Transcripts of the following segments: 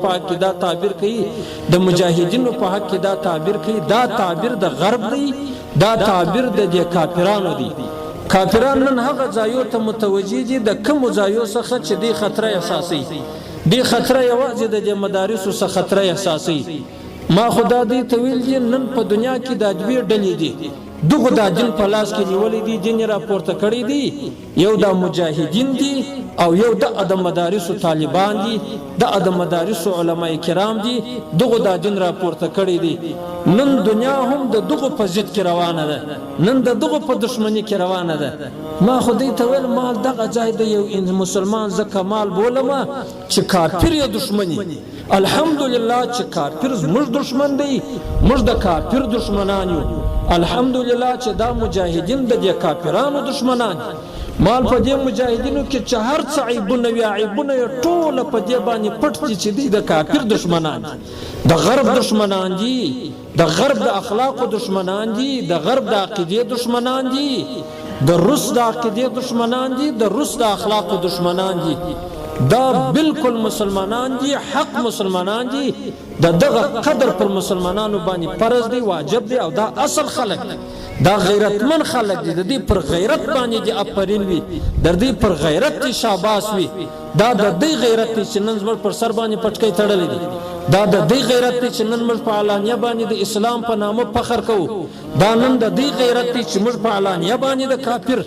پاک کې دا تعبیر کوي د مجاهدینو په حق کې دا تعبیر کوي دا تعبیر د غرب دی دا تعبیر د کافرانو دی کافران نن هغه ځایو ته متوجي دي د کوم ځایو څخه چې دی خطر احساسي دی خطر یوازې د مدارسو څخه خطر احساسي ما خدا دی تویل دي نن په دنیا کې د دوی ډلې دي دغه د دین په لاس کې نیولې دي دین راپورته کړی دي یو د مجاهدین دي او یو د مدارسو طالبان دي د مدارسو علماء کرام دي دغه د دین راپورته کړی دي نن دنیا هم د دغه په ضد کې روانه ده نن د دغه په دشمنی کې روانه ده ما خدای ته ویل مال دغه ځای د یو مسلمان ز کمال بولما چې کافر یې دشمنی الحمدلله چې کافر زموږ دشمن دی موږ د کافر دشمنان یو الحمدلله چې دا مجاهدین د کافرانو دشمنان مال په دې مجاهدینو کې چې هر څه عیبونه وي عیبونه ټول په دې باندې پټ چې دي د کافر دشمنان د غرب دشمنان دي د غرب د اخلاق دشمنان دي د غرب د عقیده دشمنان دي د روس د عقیده دشمنان دي د روس د اخلاق دشمنان دي دا بالکل مسلمانان دي حق مسلمانان دي دغه قدر پر مسلمانانو باندې فرض دی واجب دی او دا اصل خلق دا غیرتمن خلق دي د دې پر غیرت باندې دي افرین وي د دې پر غیرت دي شاباس وي دا د دې غیرت چې نن زموږ پر سر باندې پټکې تړلې دي دا د دې غیرت چې نن موږ په اعلانیه باندې د اسلام په نامه فخر کوو دا نن د دې غیرت چې موږ په اعلانیه باندې د کافر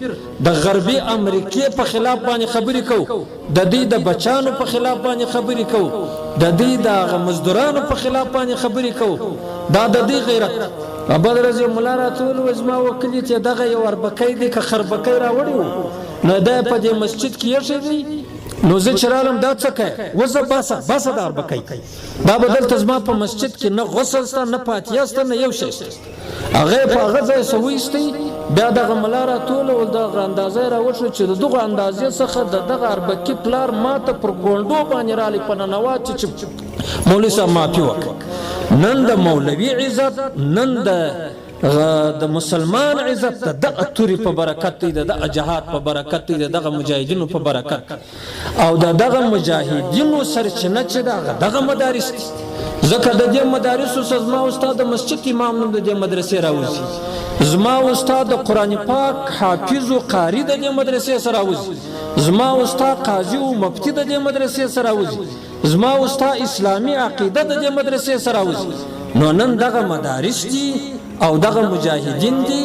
د غربي امریکای په خلاف باندې خبرې کوو د دې د بچانو په خلاف باندې خبرې کوو د دې د مزدورانو په خلاف باندې خبرې کوو دا د دې غیرت ابد رضی مولا راتول وزما وکلی ته دغه یو اربکای دی که خربکای راوړو نو دا په دې مسجد کې یې دی نو زه چرالم دا څه کوي وزه باسه د اربکای دا بدل تزما په مسجد کې نه غسل ستا نه پاتیاسته نه یو شی هغه په هغه ځای سويستي بیا دغه مولا راتول ول دغه اندازې راوښو چې دغه اندازې څخه دغه اربکی پلار ماته پر ګوندو باندې رالی پننوات چې مولوی صاحب معافي وکړه نن د مولوی عزت نن د مسلمان عزت دغه توري په برکت دی دغه جهاد په برکت دی دغه مجاهدینو په برکت او دغه مجاهدینو سرچینه چې دغه مدارس زکه د دې مدارسو زما استاد مسجد امام نوم د دې مدرسې راوځي زما استاد قرآن پاک حافظ او قاری د دې مدرسې سره راوځي زما استاد قاضي او مفتي د دې مدرسې سره راوځي زما استاد اسلامی عقیده د دې مدرسې سره راوځي نو نن دغه مدارس دي او دغه مجاهدین دي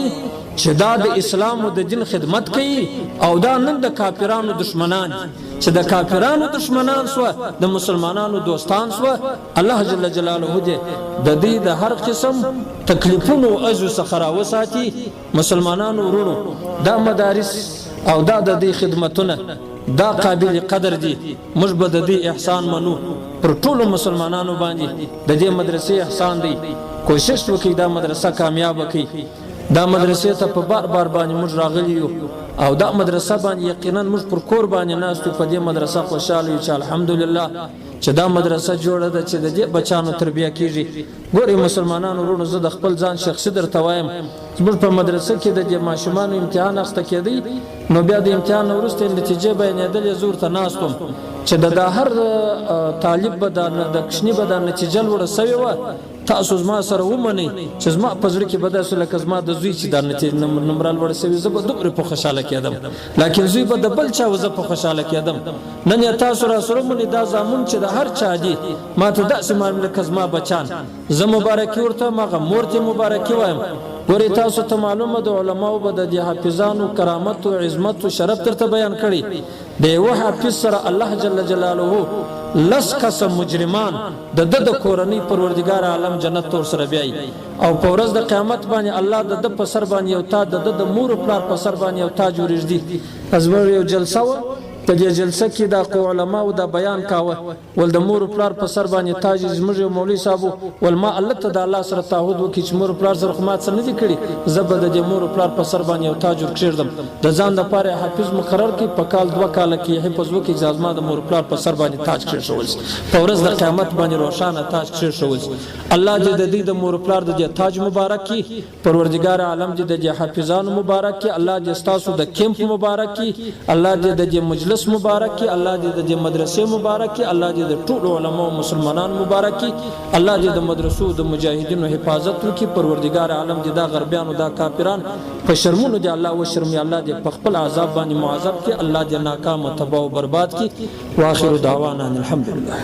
چې دا د اسلام او د دین خدمت کوي او دا نن د کافرانو دشمنان چې د کافرانو دشمنان سو د مسلمانانو دوستان سو الله جل جلاله دې د دې د هر قسم تکلیفونو او ازو څخه راوساتي مسلمانانو ورونو دا مدارس او دا د دې خدمتونه دا قابل قدر دي موږ به د دې احسان منو پر ټولو مسلمانانو باندې د دې مدرسې احسان دی کوشش وکړئ دا مدرسه کامیاب کړئ دا مدرسې ته په بار باندې موږ راغلی یو او دا مدرسه باندې یقینا موږ پر کور باندې ناستو په دې مدرسه خوشاله یو چې الحمدلله چې دا مدرسه جوړه ده چې د دې بچانو تربیه کیږي ګوري مسلمانانو ورونو زه د خپل ځان شخصي درته وایم زموږ په مدرسه کې د دې ماشومانو امتحان اخته کېدی نو بیا د امتحان وروسته نتیجه بیانېدل زور ته ناستم چې د هر طالب به د کښنی به د نتیجه لوړه سوی و تاسو زما سره ومنئ چې زما په زړه کې به داسې لکه زما د زوی چې د نتیجه نمبر لوړه سوی زه به دومره په خوشحاله کېدم لکن زوی به د بل چا زه په خوشحاله کېدم نن یې تاسو را سره ومنئ دا زامن چې د هر چا دي ما ته داسې معلوم لکه زما بچان زه مبارکي ورته مغه مور ته مبارکي وایم ورې تاسو ته معلومه د علماو به د حافظانو کرامت او عظمت او شرف ترته بیان کړي د یو حافظ سره الله جل جلاله لس قسم مجرمان د کورنۍ پروردگار عالم جنت تور سره بیاي او په ورځ د قیامت باندې الله د په سر باندې یو تاج د مور پلار په سر باندې یو تاج ورږدي ازمر یو جلسه و په دې جلسه کې د علماء او د بیان کاوه ول د مور پلار په سر باندې تاج زموږ مولوی صاحب ول ما الله ته د الله سره تعهد وکړي چې مور پلار سره خدمت سره نه دي کړی زبر د مور پلار په سر باندې یو تاج ورکړم د ځان لپاره حافظ مقرر کی په کال 2 کال کې حفظ وکړي ځما د مور پلار په سر باندې تاج کړی شول په ورځ د قیامت باندې روشانه تاج کړی شول الله دې د مور پلار د تاج مبارک کی پروردگار عالم دې د حافظانو مبارک کی الله دې تاسو د کیمپ مبارک کی الله دې د مجلس مجلس مبارک کی، الله دې د مدرسې مبارک کی، الله دې د ټول علماء او مسلمانان مبارک کی، الله دې د مدرسو د مجاهدینو حفاظت وکړي. پروردگار عالم دې دا غربیانو دا کافران په شرمونو دې الله وشرمي، الله دې په خپل عذاب باندې معذب کی، الله دې ناکام تباہ او برباد کی. واخر دعوانا الحمدلله.